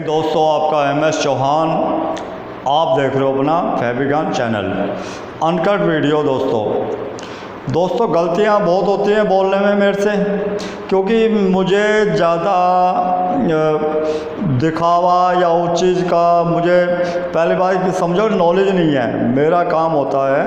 दोस्तों, आपका MS चौहान। आप देख रहे हो अपना फैबिगन चैनल अनकट वीडियो। दोस्तों गलतियां बहुत होती हैं बोलने में मेरे से, क्योंकि मुझे ज़्यादा दिखावा या उस चीज़ का मुझे पहली बात समझो नॉलेज नहीं है। मेरा काम होता है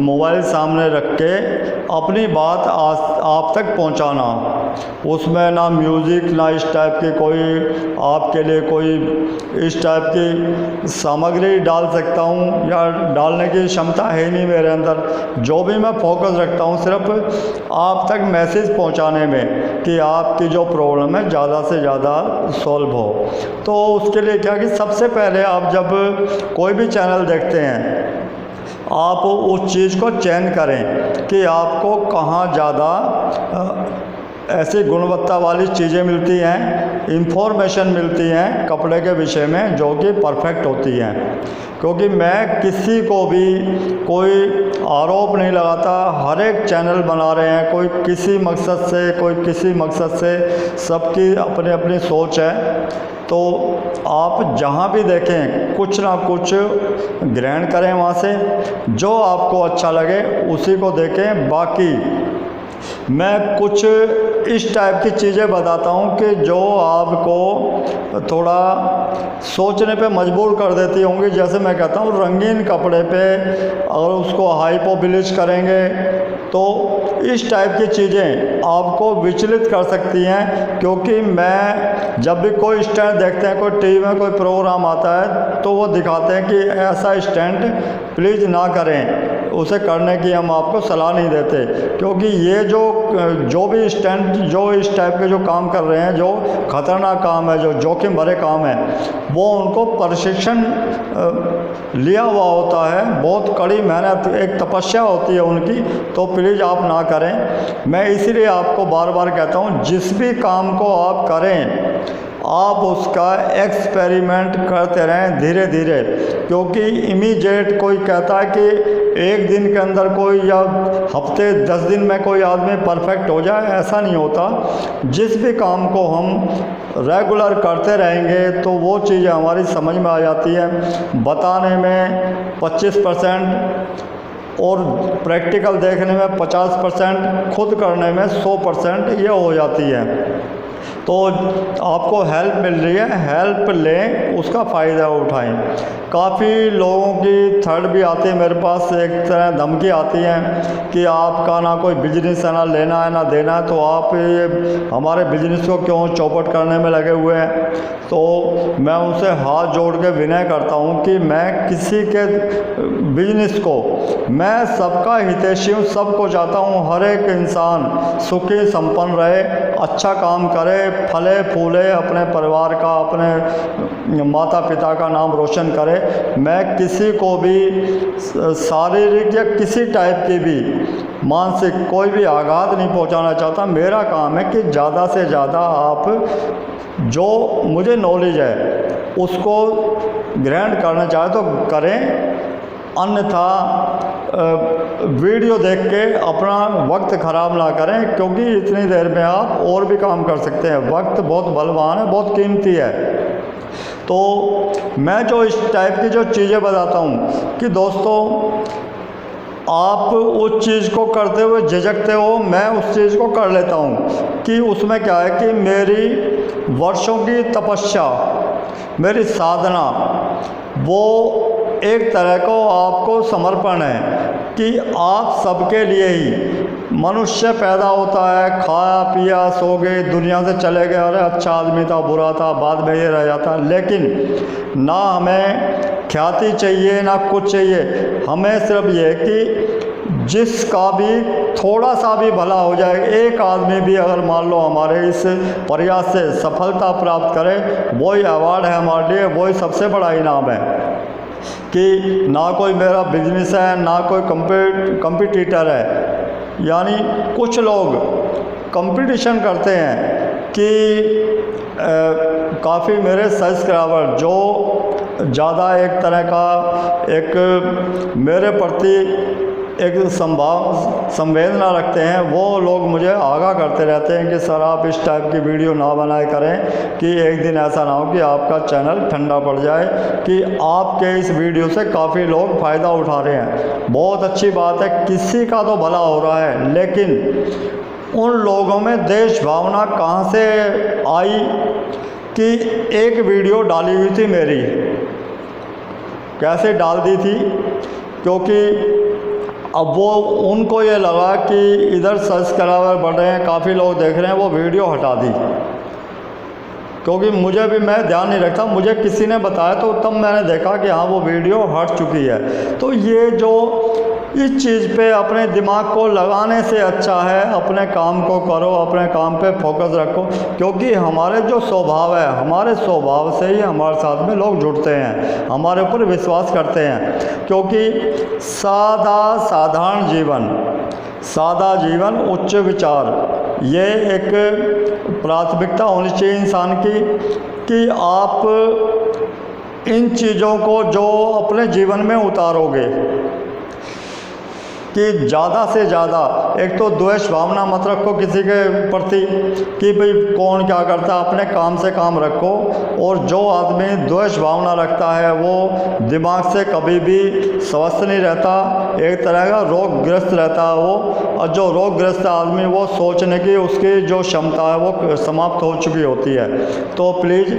मोबाइल सामने रख के अपनी बात आप तक पहुंचाना। उसमें ना म्यूज़िक ना इस टाइप की कोई आपके लिए कोई इस टाइप की सामग्री डाल सकता हूं या डालने की क्षमता है नहीं मेरे अंदर। जो भी मैं फोकस रखता हूं सिर्फ आप तक मैसेज पहुंचाने में कि आपकी जो प्रॉब्लम है ज़्यादा से ज़्यादा सॉल्व हो। तो उसके लिए क्या कि सबसे पहले आप जब कोई भी चैनल देखते हैं आप उस चीज़ को चयन करें कि आपको कहाँ ज़्यादा ऐसी गुणवत्ता वाली चीज़ें मिलती हैं, इंफॉर्मेशन मिलती हैं कपड़े के विषय में जो कि परफेक्ट होती हैं। क्योंकि मैं किसी को भी कोई आरोप नहीं लगाता। हर एक चैनल बना रहे हैं कोई किसी मकसद से कोई किसी मकसद से, सबकी अपनी अपनी सोच है। तो आप जहाँ भी देखें कुछ ना कुछ ग्रहण करें वहाँ से, जो आपको अच्छा लगे उसी को देखें। बाकी मैं कुछ इस टाइप की चीज़ें बताता हूँ कि जो आपको थोड़ा सोचने पे मजबूर कर देती होंगी। जैसे मैं कहता हूँ रंगीन कपड़े पे अगर उसको हाइपो ब्लीच करेंगे तो इस टाइप की चीज़ें आपको विचलित कर सकती हैं। क्योंकि मैं जब भी कोई स्टैंड देखते हैं, कोई टीवी में कोई प्रोग्राम आता है तो वो दिखाते हैं कि ऐसा स्टैंड प्लीज़ ना करें, उसे करने की हम आपको सलाह नहीं देते। क्योंकि ये जो भी स्टैंड जो इस टाइप के जो काम कर रहे हैं, जो ख़तरनाक काम है, जो जोखिम भरे काम है, वो उनको प्रशिक्षण लिया हुआ होता है। बहुत कड़ी मेहनत, एक तपस्या होती है उनकी। तो प्लीज़ आप ना करें। मैं इसीलिए आपको बार बार कहता हूँ जिस भी काम को आप करें आप उसका एक्सपेरिमेंट करते रहें धीरे धीरे। क्योंकि इमीडिएट कोई कहता है कि एक दिन के अंदर कोई या हफ्ते 10 दिन में कोई आदमी परफेक्ट हो जाए, ऐसा नहीं होता। जिस भी काम को हम रेगुलर करते रहेंगे तो वो चीज़ें हमारी समझ में आ जाती है। बताने में 25% और प्रैक्टिकल देखने में 50%, खुद करने में 100% ये हो जाती है। तो आपको हेल्प मिल रही है, हेल्प लें, उसका फ़ायदा उठाएं। काफ़ी लोगों की थर्ड भी आती है मेरे पास, एक तरह धमकी आती है कि आपका ना कोई बिजनेस है, ना लेना है ना देना है, तो आप ये हमारे बिजनेस को क्यों चौपट करने में लगे हुए हैं। तो मैं उनसे हाथ जोड़ के विनय करता हूँ कि मैं किसी के बिजनेस को, मैं सबका हितैषी हूँ, सबको चाहता हूँ हर एक इंसान सुखी संपन्न रहे, अच्छा काम करे, फले फूले, अपने परिवार का, अपने माता पिता का नाम रोशन करे। मैं किसी को भी शारीरिक या किसी टाइप की भी मानसिक कोई भी आघात नहीं पहुंचाना चाहता। मेरा काम है कि ज़्यादा से ज़्यादा आप जो मुझे नॉलेज है उसको ग्रहण करना चाहे तो करें, अन्यथा वीडियो देख के अपना वक्त ख़राब ना करें। क्योंकि इतनी देर में आप और भी काम कर सकते हैं। वक्त बहुत बलवान है, बहुत कीमती है। तो मैं जो इस टाइप की जो चीज़ें बताता हूँ कि दोस्तों आप उस चीज़ को करते हुए झिझकते हो, मैं उस चीज़ को कर लेता हूँ। कि उसमें क्या है कि मेरी वर्षों की तपस्या, मेरी साधना, वो एक तरह को आपको समर्पण है कि आप सबके लिए ही मनुष्य पैदा होता है, खाया पिया सो गए, दुनिया से चले गए, अरे अच्छा आदमी था बुरा था, बाद में ये रह जाता। लेकिन ना हमें ख्याति चाहिए ना कुछ चाहिए, हमें सिर्फ ये कि जिसका भी थोड़ा सा भी भला हो जाए, एक आदमी भी अगर मान लो हमारे इस प्रयास से सफलता प्राप्त करे, वही अवार्ड है हमारे लिए, वही सबसे बड़ा इनाम है। कि ना कोई मेरा बिजनेस है ना कोई कंपटीटर है। यानी कुछ लोग कंपटीशन करते हैं कि काफ़ी मेरे सब्सक्राइबर जो ज़्यादा एक तरह का एक मेरे प्रति एक संवेदना रखते हैं, वो लोग मुझे आगाह करते रहते हैं कि सर आप इस टाइप की वीडियो ना बनाया करें कि एक दिन ऐसा ना हो कि आपका चैनल ठंडा पड़ जाए, कि आपके इस वीडियो से काफ़ी लोग फ़ायदा उठा रहे हैं। बहुत अच्छी बात है, किसी का तो भला हो रहा है, लेकिन उन लोगों में देश भावना कहाँ से आई कि एक वीडियो डाली हुई थी मेरी, कैसे डाल दी थी, क्योंकि अब वो उनको ये लगा कि इधर सब्सक्राइबर बढ़ रहे हैं, काफ़ी लोग देख रहे हैं, वो वीडियो हटा दी। क्योंकि मुझे भी, मैं ध्यान नहीं रखता, मुझे किसी ने बताया तो तब मैंने देखा कि हाँ वो वीडियो हट चुकी है। तो ये जो इस चीज़ पे अपने दिमाग को लगाने से अच्छा है अपने काम को करो, अपने काम पे फोकस रखो, क्योंकि हमारे जो स्वभाव है, हमारे स्वभाव से ही हमारे साथ में लोग जुड़ते हैं, हमारे ऊपर विश्वास करते हैं। क्योंकि साधारण जीवन, सादा जीवन, उच्च विचार, ये एक प्राथमिकता होनी चाहिए इंसान की, कि आप इन चीज़ों को जो अपने जीवन में उतारोगे, कि ज़्यादा से ज़्यादा, एक तो द्वेष भावना मत रखो किसी के प्रति कि भाई कौन क्या करता है, अपने काम से काम रखो। और जो आदमी द्वेष भावना रखता है वो दिमाग से कभी भी स्वस्थ नहीं रहता, एक तरह का रोगग्रस्त रहता है वो। और जो रोगग्रस्त आदमी, वो सोचने की उसकी जो क्षमता है वो समाप्त हो चुकी होती है। तो प्लीज़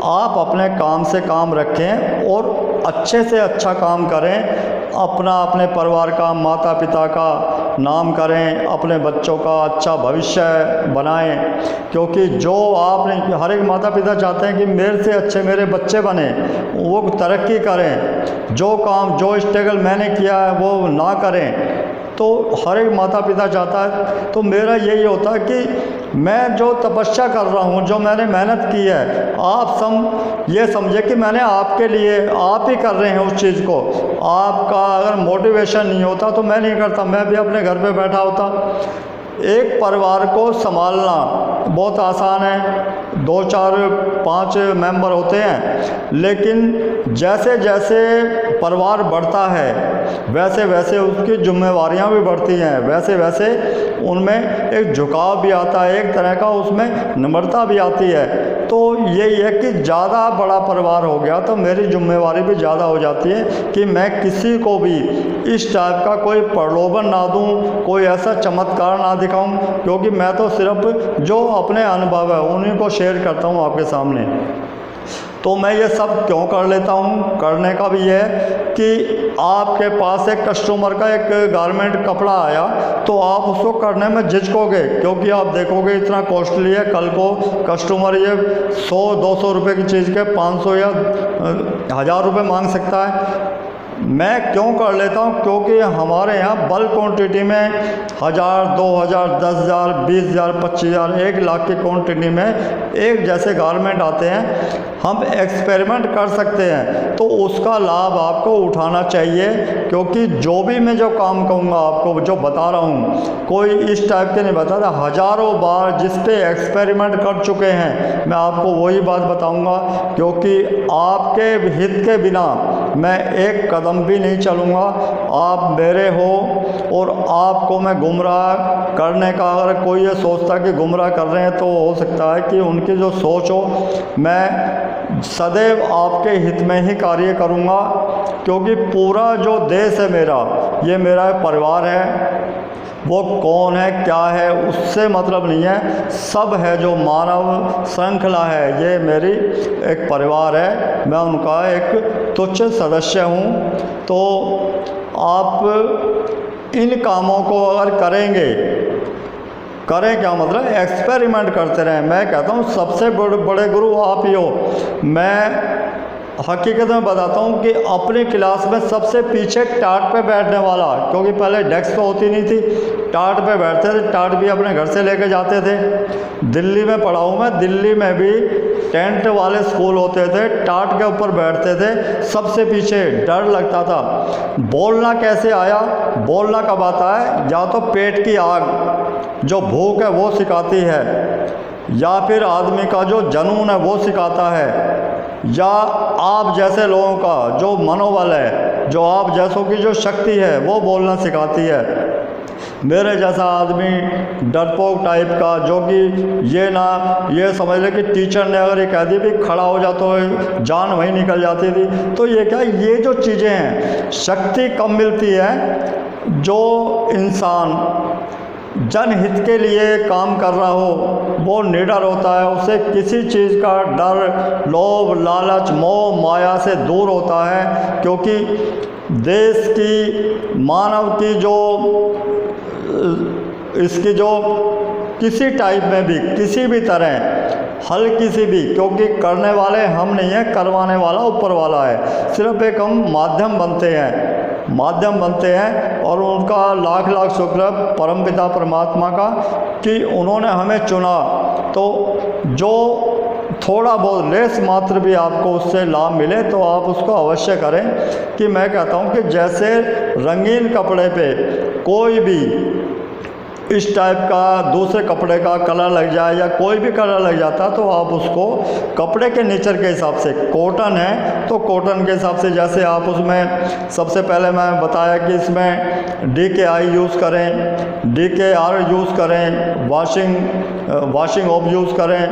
आप अपने काम से काम रखें और अच्छे से अच्छा काम करें, अपने परिवार का, माता पिता का नाम करें, अपने बच्चों का अच्छा भविष्य बनाएं। क्योंकि जो आपने, हर एक माता पिता चाहते हैं कि मेरे से अच्छे मेरे बच्चे बने, वो तरक्की करें, जो काम, जो स्ट्रगल मैंने किया है वो ना करें, तो हर एक माता पिता चाहता है। तो मेरा यही होता है कि मैं जो तपस्या कर रहा हूँ, जो मैंने मेहनत की है, आप ये समझे कि मैंने आपके लिए, आप ही कर रहे हैं उस चीज़ को। आपका अगर मोटिवेशन नहीं होता तो मैं नहीं करता, मैं भी अपने घर पे बैठा होता। एक परिवार को संभालना बहुत आसान है, 2 4 5 मेंबर होते हैं, लेकिन जैसे जैसे परिवार बढ़ता है वैसे वैसे उसकी जिम्मेवारियां भी बढ़ती हैं, वैसे वैसे उनमें एक झुकाव भी आता है, एक तरह का उसमें नम्रता भी आती है। तो यही है कि ज़्यादा बड़ा परिवार हो गया तो मेरी जिम्मेवारी भी ज़्यादा हो जाती है कि मैं किसी को भी इस टाइप का कोई प्रलोभन ना दूं, कोई ऐसा चमत्कार ना दिखाऊं, क्योंकि मैं तो सिर्फ जो अपने अनुभव है उन्हीं को शेयर करता हूं आपके सामने। तो मैं ये सब क्यों कर लेता हूँ, करने का भी ये है कि आपके पास एक कस्टमर का एक गारमेंट कपड़ा आया तो आप उसको करने में झिझकोगे, क्योंकि आप देखोगे इतना कॉस्टली है, कल को कस्टमर ये 100-200 रुपये की चीज़ के 500 या 1000 रुपये मांग सकता है। मैं क्यों कर लेता हूँ, क्योंकि हमारे यहाँ बल्क क्वांटिटी में 1000, 2000, 10,000, 20,000, 25,000, 1 लाख की क्वांटिटी में एक जैसे गारमेंट आते हैं। हम एक्सपेरिमेंट कर सकते हैं, तो उसका लाभ आपको उठाना चाहिए। क्योंकि जो भी मैं जो काम कहूँगा आपको, जो बता रहा हूँ, कोई इस टाइप के नहीं बता रहा, हज़ारों बार जिस पे एक्सपेरिमेंट कर चुके हैं मैं आपको वही बात बताऊँगा। क्योंकि आपके हित के बिना मैं एक कदम भी नहीं चलूँगा। आप मेरे हो और आपको मैं गुमराह करने का, अगर कोई ये सोचता कि गुमराह कर रहे हैं तो हो सकता है कि उनकी जो सोच हो। मैं सदैव आपके हित में ही कार्य करूँगा, क्योंकि पूरा जो देश है मेरा, ये मेरा परिवार है। वो कौन है क्या है उससे मतलब नहीं है, सब है जो मानव श्रृंखला है, ये मेरी एक परिवार है, मैं उनका एक तुच्छ सदस्य हूँ। तो आप इन कामों को अगर करेंगे, करें क्या मतलब, एक्सपेरिमेंट करते रहें। मैं कहता हूँ सबसे बड़े गुरु आप ही हो। मैं हकीकत में बताता हूँ कि अपनी क्लास में सबसे पीछे टाट पे बैठने वाला, क्योंकि पहले डेस्क तो होती नहीं थी, टाट पे बैठते थे, टाट भी अपने घर से लेके जाते थे। दिल्ली में पढ़ा हूँ मैं, दिल्ली में भी टेंट वाले स्कूल होते थे, टाट के ऊपर बैठते थे सबसे पीछे, डर लगता था। बोलना कैसे आया, बोलना कब आता है, या तो पेट की आग जो भूख है वो सिखाती है, या फिर आदमी का जो जुनून है वो सिखाता है, या आप जैसे लोगों का जो मनोबल है, जो आप जैसों की जो शक्ति है वो बोलना सिखाती है। मेरे जैसा आदमी डरपोक टाइप का, जो कि ये समझ ले कि टीचर ने अगर ये कह दी भी खड़ा हो जा तो जान वहीं निकल जाती थी। तो ये क्या, ये जो चीज़ें हैं, शक्ति कब मिलती है जो इंसान जनहित के लिए काम कर रहा हो, वो निडर होता है, उसे किसी चीज़ का डर, लोभ, लालच, मोह माया से दूर होता है। क्योंकि देश की, मानव की जो इसकी जो किसी टाइप में भी, किसी भी तरह हल्की सी भी, क्योंकि करने वाले हम नहीं हैं, करवाने वाला ऊपर वाला है। सिर्फ एक हम माध्यम बनते हैं और उनका लाख लाख शुक्र परमपिता परमात्मा का कि उन्होंने हमें चुना। तो जो थोड़ा बहुत लेस मात्र भी आपको उससे लाभ मिले तो आप उसको अवश्य करें। कि मैं कहता हूँ कि जैसे रंगीन कपड़े पे कोई भी इस टाइप का दूसरे कपड़े का कलर लग जाए या कोई भी कलर लग जाता, तो आप उसको कपड़े के नेचर के हिसाब से, कॉटन है तो कॉटन के हिसाब से, जैसे आप उसमें सबसे पहले मैं बताया कि इसमें DKI यूज़ करें, DKR यूज़ करें, वॉशिंग ऑफ यूज़ करें,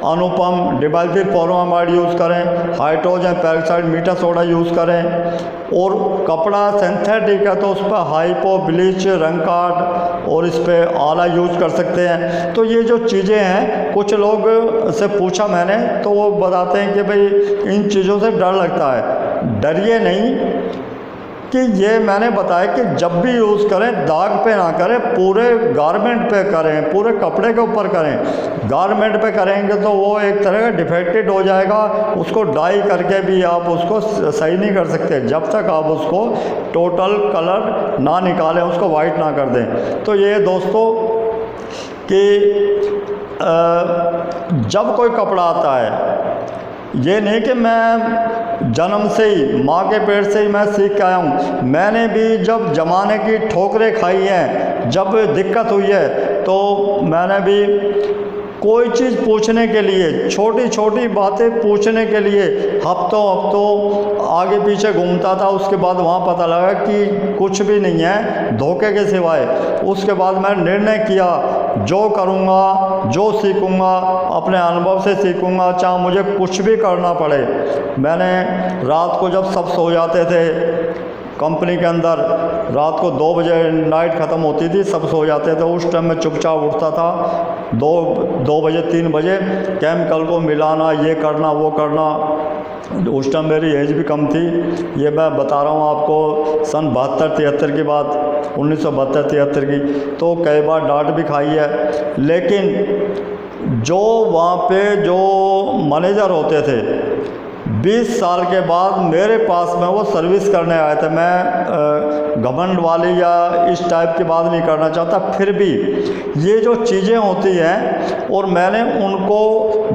अनुपम डिमेथिलफॉर्मामाइड यूज़ करें, हाइड्रोजन पेरोक्साइड मीठा सोडा यूज़ करें। और कपड़ा सिंथेटिक है तो उस पर हाइपो, ब्लीच, रंग काट और इस पर आला यूज कर सकते हैं। तो ये जो चीज़ें हैं, कुछ लोग से पूछा मैंने तो वो बताते हैं कि भाई इन चीज़ों से डर लगता है। डरिए नहीं, कि ये मैंने बताया कि जब भी यूज़ करें दाग पे ना करें, पूरे गारमेंट पे करें, पूरे कपड़े के ऊपर करें। गारमेंट पे करेंगे तो वो एक तरह का डिफेक्टेड हो जाएगा, उसको डाई करके भी आप उसको सही नहीं कर सकते जब तक आप उसको टोटल कलर ना निकालें, उसको वाइट ना कर दें। तो ये दोस्तों कि जब कोई कपड़ा आता है, ये नहीं कि मैं जन्म से ही, माँ के पेट से ही मैं सीख के आया हूँ। मैंने भी जब ज़माने की ठोकरें खाई हैं, जब दिक्कत हुई है, तो मैंने भी कोई चीज़ पूछने के लिए, छोटी छोटी बातें पूछने के लिए हफ्तों आगे पीछे घूमता था। उसके बाद वहाँ पता लगा कि कुछ भी नहीं है धोखे के सिवाय। उसके बाद मैं निर्णय किया, जो करूँगा, जो सीखूँगा, अपने अनुभव से सीखूँगा, चाहे मुझे कुछ भी करना पड़े। मैंने रात को जब सब सो जाते थे कंपनी के अंदर, रात को 2 बजे नाइट ख़त्म होती थी, सब सो जाते थे, उस टाइम में चुपचाप उठता था। 2 बजे 3 बजे केमिकल को मिलाना, ये करना, वो करना। उस टाइम मेरी एज भी कम थी, ये मैं बता रहा हूँ आपको सन 72-73 की बात, 1972-73 की। तो कई बार डांट भी खाई है, लेकिन जो वहाँ पे जो मैनेजर होते थे, 20 साल के बाद मेरे पास में वो सर्विस करने आए थे। मैं घमंड वाली या इस टाइप की बात नहीं करना चाहता, फिर भी ये जो चीज़ें होती हैं, और मैंने उनको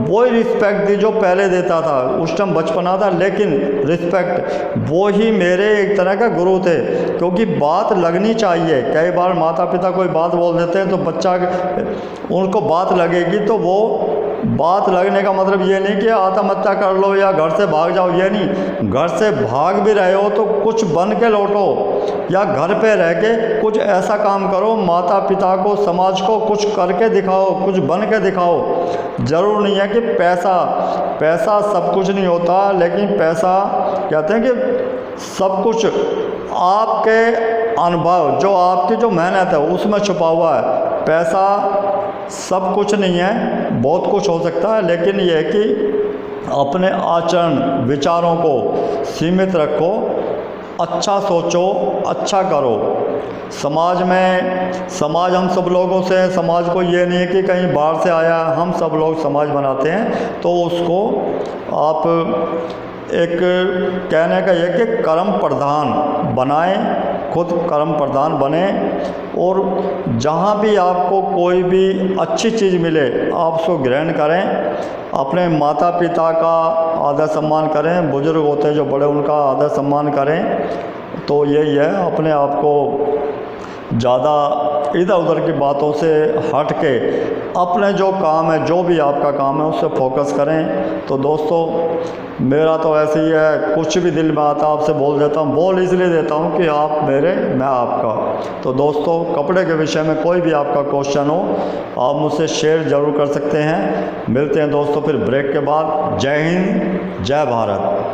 वही रिस्पेक्ट दी जो पहले देता था। उस टाइम बचपना था, लेकिन रिस्पेक्ट वो ही मेरे एक तरह का गुरु थे, क्योंकि बात लगनी चाहिए। कई बार माता पिता कोई बात बोल देते हैं तो बच्चा, उनको बात लगेगी, तो वो बात लगने का मतलब ये नहीं कि आत्महत्या कर लो या घर से भाग जाओ, ये नहीं। घर से भाग भी रहे हो तो कुछ बन के लौटो, या घर पे रह के कुछ ऐसा काम करो, माता पिता को, समाज को कुछ करके दिखाओ, कुछ बन के दिखाओ। ज़रूर नहीं है कि पैसा सब कुछ नहीं होता, लेकिन पैसा कहते हैं कि सब कुछ आपके अनुभव, जो आपकी जो मेहनत है उसमें छुपा हुआ है। पैसा सब कुछ नहीं है, बहुत कुछ हो सकता है, लेकिन यह है कि अपने आचरण विचारों को सीमित रखो, अच्छा सोचो, अच्छा करो। समाज हम सब लोगों से, समाज को ये नहीं है कि कहीं बाहर से आया, हम सब लोग समाज बनाते हैं। तो उसको आप एक कहने का यह कि कर्म प्रधान बनाएं, खुद कर्म प्रधान बने, और जहाँ भी आपको कोई भी अच्छी चीज़ मिले आप उसको ग्रहण करें। अपने माता पिता का आदर सम्मान करें, बुजुर्ग होते हैं जो बड़े, उनका आदर सम्मान करें। तो यही है, अपने आप को ज़्यादा इधर उधर की बातों से हट के अपने जो काम है, जो भी आपका काम है, उस पर फोकस करें। तो दोस्तों मेरा तो ऐसे ही है, कुछ भी दिल में आता आपसे बोल देता हूँ, बोल इसलिए देता हूँ कि आप मेरे, मैं आपका। तो दोस्तों कपड़े के विषय में कोई भी आपका क्वेश्चन हो आप मुझसे शेयर ज़रूर कर सकते हैं। मिलते हैं दोस्तों फिर ब्रेक के बाद। जय हिंद, जय भारत।